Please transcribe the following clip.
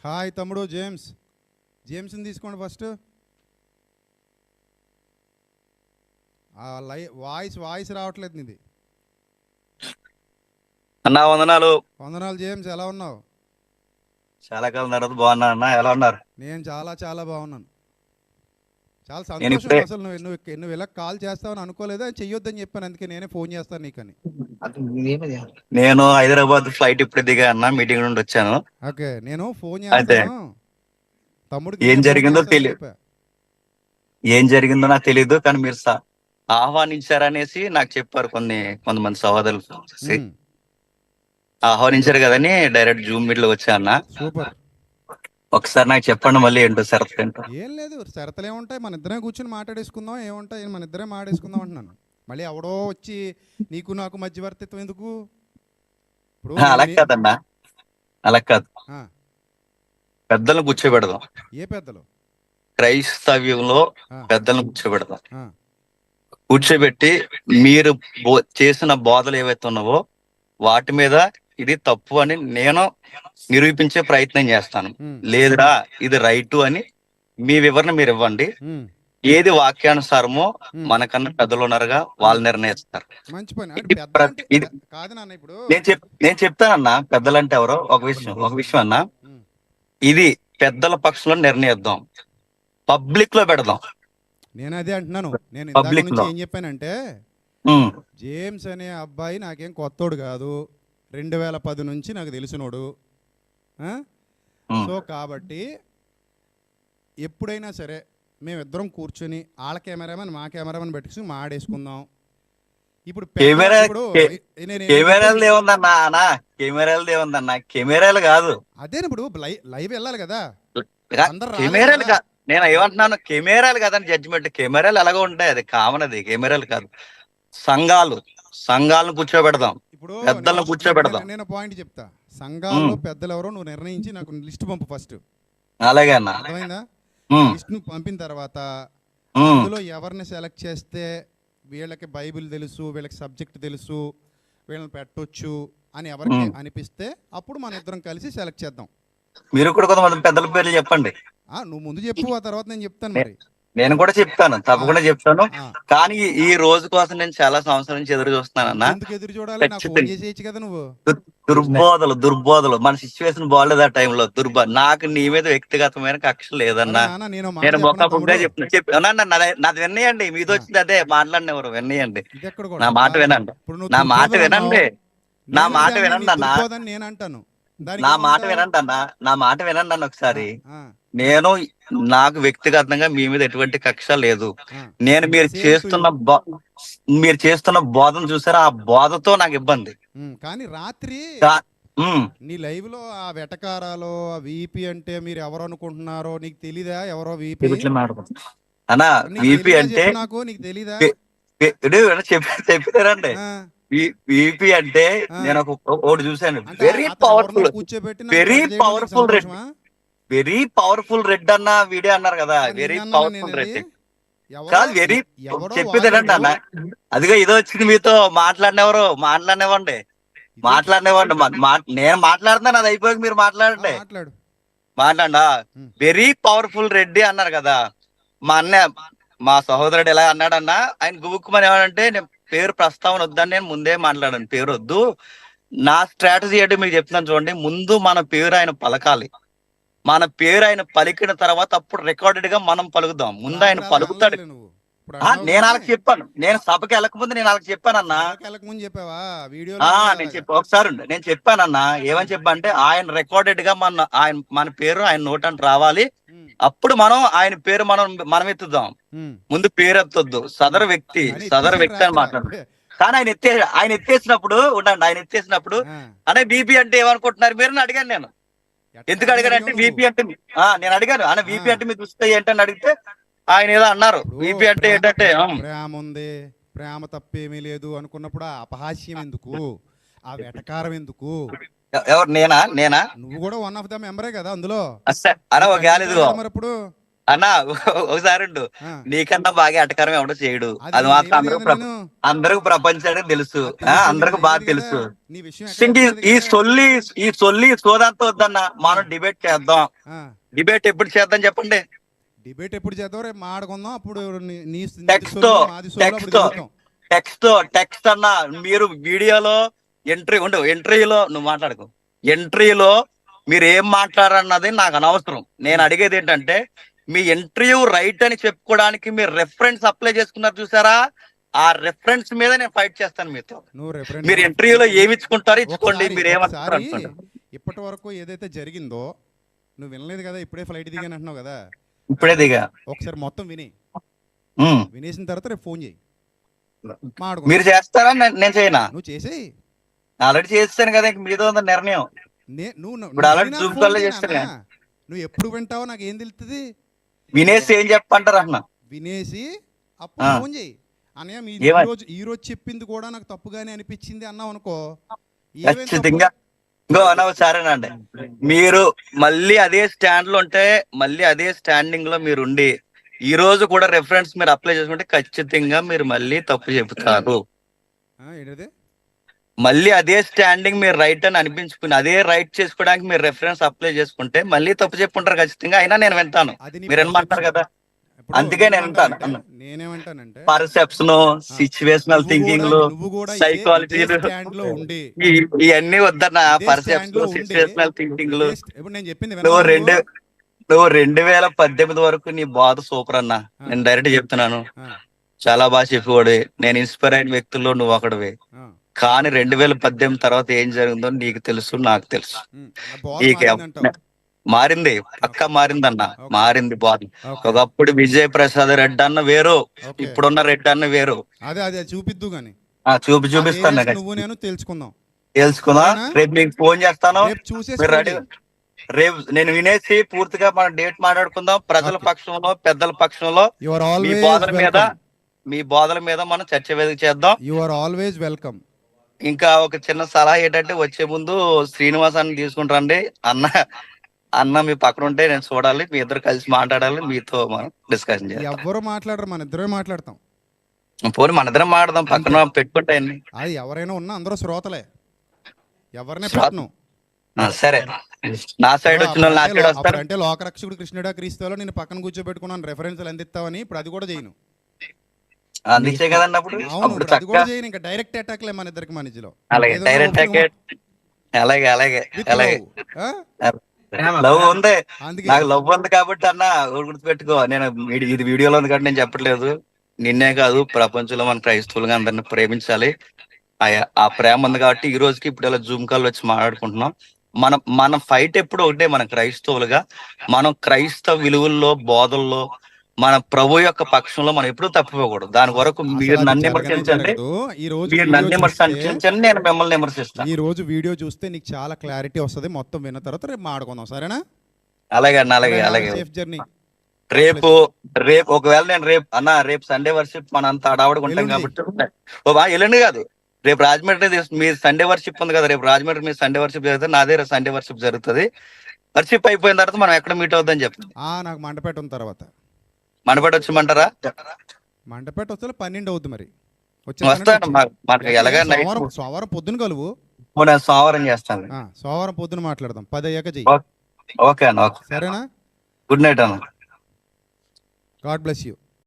Hi తమ్ముడు జేమ్స్ని తీసుకోండి first. Voice రావట్లేదు నీది. అన్నా వందనాలు. వందనాలు జేమ్స్, ఎలా ఉన్నావు? చాలా కాలం తర్వాత బాగున్నా అన్న, ఎలా ఉన్నారు? నేను చాలా చాలా బాగున్నాను. చాలా నేను సంతోషం. ఇప్పుడే అసలు నువ్వు ఇలా కాల్ చేస్తావని అనుకోలేదు, అని చెయ్యొద్దని చెప్పాను, అందుకే నేనే ఫోన్ చేస్తాను నీకని. నేను హైదరాబాద్ ఫ్లైట్ ఇప్పుడే దిగా అన్న, మీటింగ్ నుండి వచ్చాను. ఓకే, నేను ఫోన్ అయితే చేస్తాను, తమ్ముడికి ఏం నేనే ఫోన్ జరిగిందో చేస్తానని చెప్పా. ఏం జరిగిందో నాకు తెలియదు, కానీ మీరు ఆహ్వానించారనేసి నాకు చెప్పారు కొంతమంది సహోదరులు చేసి. ఉమ్, ఆహ్వానించారు కదని డైరెక్ట్ జూమ్ మీట్ లో వచ్చా అన్న. సూపర్. ఒకసారి నాకు చెప్పండి మళ్ళీ ఏంటో షరతులు ఏంటో. ఏం లేదు, షరతులు ఏముంటాయి, మన ఇద్దరే కూర్చొని మాట్లాడేసుకుందాం. ఏముంటాయి, మన ఇద్దరే మాట్లాడేసుకుందాం అంటున్నాను. మళ్ళీ ఎవడో వచ్చి నీకు నాకు మధ్యవర్తిత్వం ఎందుకు? ఇప్పుడు అలా కాదన్నా, అలా కాదు. ఆ, పెద్దలను కూర్చోబెడదాం. ఏ పెద్దలు? క్రైస్తవ్యంలో ఆ, పెద్దలను కూర్చోబెడదాం. ఆ, కూర్చోబెట్టి మీరు చేసిన బోధలు ఏవైతే ఉన్నావో వాటి మీద ఇది తప్పు అని నేను నిరూపించే ప్రయత్నం చేస్తాను. ఉమ్, లేదురా ఇది రైటు అని మీ వివరణ మీరు ఇవ్వండి. ఉమ్, ఏది వాక్యానుసారమో ఉమ్. మనకన్నా పెద్దలు ఉన్నారుగా, వాళ్ళు నిర్ణయిస్తారు. మంచి పని. అంటే ఇది పెద్దలంటే ఇది కాదు నాన్న ఇప్పుడు. నేను చెప్తానన్నా, పెద్దలంటే ఎవరో ఒక విషయం అన్నా. ఉమ్, ఇది పెద్దల పక్షంలో నిర్ణయిద్దాం, పబ్లిక్ లో పెడదాం. నేను అదే అంటున్నాను. నేను ఇందాక పబ్లిక్ నుంచి లో ఏం చెప్పానంటే, ఉమ్, జేమ్స్ అనే అబ్బాయి నాకేం కొత్తోడు కాదు, 2010 నుంచి నాకు తెలిసినోడు. ఆ? ఉమ్. సో కాబట్టి ఎప్పుడైనా సరే మేమిద్దరం కూర్చొని వాళ్ళ కెమెరామెన్ మా కెమెరామెన్ పెట్టుకుని మాడేసుకుందాం. ఇప్పుడు కెమెరా ఇప్పుడు నేను కెమెరాలు ఏముందన్నా అన్నా, కెమెరాలు ఏముందన్నా, కెమెరాలు కాదు. అదే ఇప్పుడు లైవ్ వెళ్ళాలి కదా, అందరు రాలేదు కెమెరాలు కదా. కాదు. నేను ఏమంటున్నాను, కెమెరాలు కాదని జడ్జిమెంట్. కెమెరాలు ఎలాగో ఉంటాయి, అది కామన్. అది కెమెరాలు కాదు. సంఘాలను కూర్చోబెడదాం, ఇప్పుడు పెద్దలను కూర్చోబెడదాం. నేను పాయింట్ చెప్తా. సంఘాల్లో పెద్దలు ఎవరో నువ్వు నిర్ణయించి నాకు లిస్ట్ పంపు ఫస్ట్. అలాగే అన్న. అర్థమైందా? ఉమ్, లిస్ట్ను పంపిన తర్వాత ఉమ్, అందులో ఎవరిని సెలెక్ట్ చేస్తే వీళ్ళకి బైబిల్ తెలుసు, వీళ్ళకి సబ్జెక్ట్ తెలుసు, వీళ్ళని పెట్టొచ్చు అని ఎవరికి అనిపిస్తే అప్పుడు మన ఇద్దరం కలిసి సెలెక్ట్ చేద్దాం. మీరు కూడా కొంతమంది పెద్దల పేర్లు చెప్పండి. నువ్వు ముందు చెప్పు, ఆ తర్వాత నేను చెప్తాను మరి. నేను కూడా చెప్తాను, ఆ, తప్పకుండా చెప్తాను. ఆ. కానీ ఈ రోజు కోసం నేను చాలా సంవత్సరాల నుంచి ఎదురు చూస్తున్నానన్న. ఇంకెందుకు ఎదురు చూడాలి? నాకు ఫోన్ ఖచ్చితంగా. చేసేయచ్చు కదా నువ్వు. దుర్బోధలు మన సిచ్యువేషన్ బాగాలేదు ఆ టైంలో. నాకు నీ మీద వ్యక్తిగతమైన కక్ష అరే లేదన్నా. నాన్న, నేను మాట నేను చెప్పనా మొక్కగా తమ్ముడు? నాది విన్నయండి. మీది ఆ, వచ్చింది అదే మాట్లాడినెవరు విన్నయండి. ఇది ఎక్కడ నా గొడవ? మాట వినండి. ఇప్పుడు నువ్వు నా మాట దుర్బోధలు అన్నావు, వినండి. నా నేను మాట అదే అన్నా, నీ వినండి అన్న. దుర్బోధని నేను అంటాను. దానికి నా మాట ఏమంటావు? వినండి అన్న. నా మాట వినండి అన్న ఆ, ఒకసారి. ఆ, నేను నాకు వ్యక్తిగతంగా మీ మీద ఎటువంటి కక్ష లేదు. ఆ. నేను సేమ్ టు యూ. మీరు చేస్తున్న బోధన చూసారా, ఆ బోధతో నాకు ఇబ్బంది. కానీ రాత్రి కా- ఉమ్. నీ లైవ్ లో ఆ వెటకారాలో ఆ వీపీ అంటే మీరు ఎవరు అనుకుంటున్నారో నీకు తెలీదా? ఎవరో వీపీ అన్నా, నీకు విపి తెలీదా? అంటే చెప్పు నాకు, నీకు తెలీదా? చెప్పారండి. ఆ, విపి అంటే ఆ. నేను ఒకటి చూశాను. అంటే వెరీ అతను ఎవరినో పవర్ఫుల్, కూర్చోబెట్టి నన్ను వెరీ పెద్ద చేయడం నీకు పవర్ఫుల్ రెడ్, సంతోషమా? వెరీ పవర్ఫుల్ రెడ్ అన్న వీడియో అన్నారు కదా. వెరీ నిన్న అన్నానా నేను పవర్ఫుల్ అది? రెడ్ ఎవరో కాదు, వెరీ ఎవరో చెప్పేదేనండి వాగాడు. అన్న. అదిగో ఇదో వచ్చింది మీతో మాట్లాడినవ్వండి. ఇదేంటి? నేను మాట్లాడుతున్నాను, అది అయిపోయాక మీరు మాట్లాడండి. మాట్లాడు. మాట్లాడా. ఉమ్, వెరీ పవర్ఫుల్ రెడ్డి అన్నారు కదా. మా అన్నయ్య, మా సహోదరుడు ఎలా అన్నాడన్నా, ఆయన గుబుక్కుమని ఏమంటే, నేను పేరు ప్రస్తావన వద్దని నేను ముందే మాట్లాడాను. పేరు వద్దు, నా స్ట్రాటజీ ఏంటి మీకు చెప్తున్నాను చూడండి. ముందు మన పేరు ఆయన పలకాలి. మన పేరు ఆయన పలికిన తర్వాత అప్పుడు రికార్డెడ్ గా మనం పలుకుదాం. ముందు ఆయన రాత్రి అలా పలుకుతాడు. అనలేదులే నువ్వు. ఇప్పుడు అన్నావు నేను కానీ వాళ్ళకి చెప్పాను. నేను సభకి వెళ్ళకముందు నేను వాళ్ళకి చెప్పానన్నా. సభకి వెళ్ళక ముందు చెప్పావా? వీడియోలో అన్నావు నేను అలాగా. ఒకసారి నేను చెప్పానన్నా. ఏమని చెప్పా అంటే, ఆయన రికార్డెడ్ గా మన పేరు ఆయన నోటంట రావాలి. ఉమ్, అప్పుడు ఆయన పేరు మనం ఎత్తుదాం. ఉమ్, ముందు పేరు ఎత్తొద్దు. ఉమ్. సదరు ఆయన వ్యక్తి ఎత్తేసాడు అని రాత్రి. మాట్లాడు. కానీ ఆయన ఎత్తేసినప్పుడు ఉండండి. ఆయన ఎత్తేసినప్పుడు ఆ, అనే బీపీ అంటే ఏమనుకుంటున్నారు మీరు అని అడిగాను నేను. ఎట్లా ఎందుకు అని అడిగానంటే, అడిగావు వీపీ నువ్వు? అంటే నేను అడిగాను అన్న, ఆ, వీపీ అంటే మీ దుస్థితి ఏంటని అడిగితే ఆయన ఏదో అన్నారు. ఇప్పుడు వీపీ అంటే ఏంటంటే ప్రేమ ఉంది, ప్రేమ తప్పేమీ లేదు అనుకున్నప్పుడు ఆ అపహాస్యం ఎందుకు? ఆ వెటకారం ఎందుకు? ఎవరు నేనా? నువ్వు కూడా వన్ ఆఫ్ ద మెంబరే కదా అందులో. అరే నీకు ఒక గాలి అనిపించాలి ఇదిగో. కదా మరి ఇప్పుడు. అన్నా ఒకసారి ఉండు. ఆ, నీకన్నా బాగా ఎటకారం ఎవడో చేయడు, అది అది నేను మాత్రం చేయలేదు అందరూ కదా నేను. అందరికి ప్రపంచానికి తెలుసు. అది తెలుసు, నేను అందరికి బాగా చేయలేదు కదా. తెలుసు. నీ విషయం ఎక్కడ ఇంక చెప్పలేదు ఈ కదా. సొల్లి సోదంతా వద్దన్న, మనం డిబేట్ చేద్దాం. ఆ, డిబేట్ ఎప్పుడు చేద్దాం చెప్పండి? డిబేట్ ఎప్పుడు చేద్దాం? రేపు మాడుకుందాం. అప్పుడు నీ టెక్స్ట్ సొల్లు, మాది సొల్లు అప్పుడు టెక్స్ట్ తిరుగుతాం. టెక్స్ట్ అన్న. మీరు వీడియోలో ఎంట్రీలో నువ్వు మాట్లాడుకో. ఎంట్రీలో మీరు ఏం మాట్లాడన్నది నాకు అనవసరం. నేను అడిగేది ఏంటంటే, మీ ఇంటర్వ్యూ రైట్ అని చెప్పుకోవడానికి మీరు రెఫరెన్స్ అప్లై చేసుకున్నారు చూసారా, ఆ రెఫరెన్స్ మీద నేను ఫైట్ చేస్తాను మీతో. నువ్వు మీరు రిఫరెండ్ ఇంటర్వ్యూలో ఏమి ఇచ్చుకుంటారో ఇచ్చుకోండి, ఒకసారి మీరు ఏమంటారు ఒకసారి అనుకోండి. ఇప్పటి వరకు ఏదైతే జరిగిందో నువ్వు వినలేదు కదా, ఇప్పుడే ఫ్లైట్ దిగాను అంటున్నావు కదా. ఇప్పుడే దిగా. ఒకసారి మొత్తం విని, ఉమ్. వినేసిన తర్వాత రేపు ఫోన్ చేయి, మీరు మాడుకుందాం. చేస్తారా, నేను చేయనా? నువ్వు చేసేయి. ఆల్రెడీ చేస్తాను కదా, ఇంక మీతో ఉంది నిర్ణయం. ఇప్పుడు already Zoom call లో చేస్తానుగా. నువ్వు ఎప్పుడు వింటావో నాకు ఏం తెలుస్తుంది. వినేసి ఏం చెప్పంటారు అన్న? వినేసి అప్పుడు ఆ. ఫోన్ చేయి. అన్నయ్య మీ ఏమని? ఈ రోజు చెప్పింది కూడా నాకు తప్పుగానే అనిపించింది అన్నావు అనుకో, ఏమేం తప్పు? ఖచ్చితంగా. ఇంకో అన్న సరేనండి, మీరు మళ్ళీ అదే స్టాండ్ లో ఉంటే, మళ్ళీ అదే స్టాండింగ్ లో మీరు ఉండి ఈ రోజు కూడా రెఫరెన్స్ మీరు అప్లై చేసుకుంటే ఖచ్చితంగా మీరు మళ్ళీ తప్పు చెబుతారు. ఏంటది? మళ్ళీ అదే స్టాండింగ్ మీరు రైట్ అని అనిపించుకుని అదే రైట్ చేసుకోవడానికి మీరు రెఫరెన్స్ అప్లై చేసుకుంటే మళ్ళీ తప్పు చెప్పుంటారు ఖచ్చితంగా. అయినా నేను వింటాను. అది నీ మీరు ఏమంటారు కదా, ఇప్పుడు అందుకే నేను వింటాను. నేనేమంటానంటే పర్సెప్షన్, సిచ్యువేషనల్ థింకింగ్ లు, నువ్వు కూడా సైకాలజీ, స్టాండ్ లో ఉండి ఇవన్నీ వద్దన్న. ఇదే stand పర్సెప్షన్, లో ఉండి, సిచ్యువేషనల్ థింకింగ్ లు. ఇప్పుడు నేను చెప్పింది నువ్వు వినవా నువ్వు 2018 వరకు నీ బాధ సూపర్ అన్న. నేను డైరెక్ట్ చెప్తున్నాను, చాలా బాగా చెప్పేవాడు. నేను ఇన్స్పైర్ అయిన వ్యక్తుల్లో నువ్వు ఒకడివి. కానీ 2018 తర్వాత ఏం జరిగిందో నీకు తెలుసు, నాకు తెలుసు. మారింది, పక్క మారిందన్న. మారింది బాధ. ఒకప్పుడు విజయ్ ప్రసాద్ రెడ్డి అన్న వేరు, ఇప్పుడున్న రెడ్డి అన్న వేరు. అదే చూపిద్దు గాని. చూపిస్తాను. నువ్వు నేను తెలుసుకుందాం. రేపు మీకు ఫోన్ చేస్తాను. చూసేసి మీరు రెడీ. రేపు నేను వినేసి పూర్తిగా మనం డేట్ మాట్లాడుకుందాం. ప్రజల పక్షంలో, పెద్దల పక్షంలో మీ బోధల మీద మనం చర్చ వేదిక చేద్దాం. You are always welcome. ఇంకా ఒక చిన్న సలహా ఏంటంటే, వచ్చే ముందు శ్రీనివాసాన్ని తీసుకుంటారండి. అన్న మీ పక్కన ఉంటే నేను చూడాలి, మీ ఇద్దరు కలిసి మాట్లాడాలి, మీతో మనం డిస్కషన్ చేయాలి. ఎవరు మాట్లాడరు, మన ఇద్దరే మాట్లాడతాం. పోనీ మన ఇద్దరం మాట్లాడదాం, పక్కన పెట్టుకుంటే. అది ఎవరైనా ఉన్నా అందరూ శ్రోతలే, ఎవరినే పెట్టను. సరే, నా సైడ్ వచ్చిన వాళ్ళు నా సైడ్ వస్తారు. అంటే లోకరక్షకుడు కృష్ణుడా క్రీస్తులో నేను పక్కన కూర్చోబెట్టుకున్నాను, రెఫరెన్స్లు అందిస్తావని. ఇప్పుడు అది కూడా చేయను. అందించే కదండి అప్పుడు. అది కూడా చేయను. ఇంకా డైరెక్ట్ అటాక్ లే మన ఇద్దరికి మధ్యలో. అలాగే డైరెక్ట్ అటాక్. అలాగే అలాగే అలాగే లవ్ ఉంది, నాకు లవ్ ఉంది కాబట్టి అన్న గుర్తుపెట్టుకో. నేను ఇది వీడియోలో ఉంది కాబట్టి నేను చెప్పట్లేదు. నిన్నే కాదు, ప్రపంచంలో మన క్రైస్తవులుగా అందరిని ప్రేమించాలి. ఆ ప్రేమ ఉంది కాబట్టి ఈ రోజుకి ఇప్పుడు ఇలా జూమ్ కాల్ వచ్చి మాట్లాడుకుంటున్నాం. మన ఫైట్ ఎప్పుడు ఒకటే. మన క్రైస్తవులుగా మనం క్రైస్తవ విలువల్లో, బోధల్లో, మన ప్రభు యొక్క పక్షంలో మనం ఎప్పుడూ తప్పిపోకూడదు. దాని వరకు మీరు నన్ను విమర్శించండి, మీరు నన్ను విమర్శించండి, నేను మిమ్మల్ని విమర్శిస్తాను. ఈ రోజు వీడియో చూస్తే నీకు చాలా క్లారిటీ వస్తుంది. మొత్తం విన్న తర్వాత రేపు మాట్లాడుకుందాం, సరేనా? అలాగే అన్న, అలాగే అలాగే. Safe journey. రేపు ఒకవేళ నేను రేపు సండే వర్షిప్ మన అంత అడావడుకుంటాం కాబట్టి ఎల్లుండి కాదు, రేపు రాజమండ్రి మీ సండే వర్షిప్ ఉంది కదా, రేపు రాజమండ్రి మీ సండే వర్షిప్ జరుగుతుంది, నాదే సండే వర్షిప్ జరుగుతుంది. వర్షిప్ అయిపోయిన తర్వాత మనం ఎక్కడ మీట్ అవుద్దని చెప్పండి. నాకు మండపేట ఉన్న తర్వాత. మండపేట వచ్చమంటారా? మండపేట వస్తే 12 అవుతుంది. మరి వస్తాను. మనకి ఎలాగా సోమవారం పొద్దున కలువు. నేను సోమవారం చేస్తాను. సోమవారం పొద్దున మాట్లాడదాం. 10 అయ్యాక చెయ్యి. ఓకే అన్న, సరేనా? గుడ్ నైట్ అన్న. God bless you.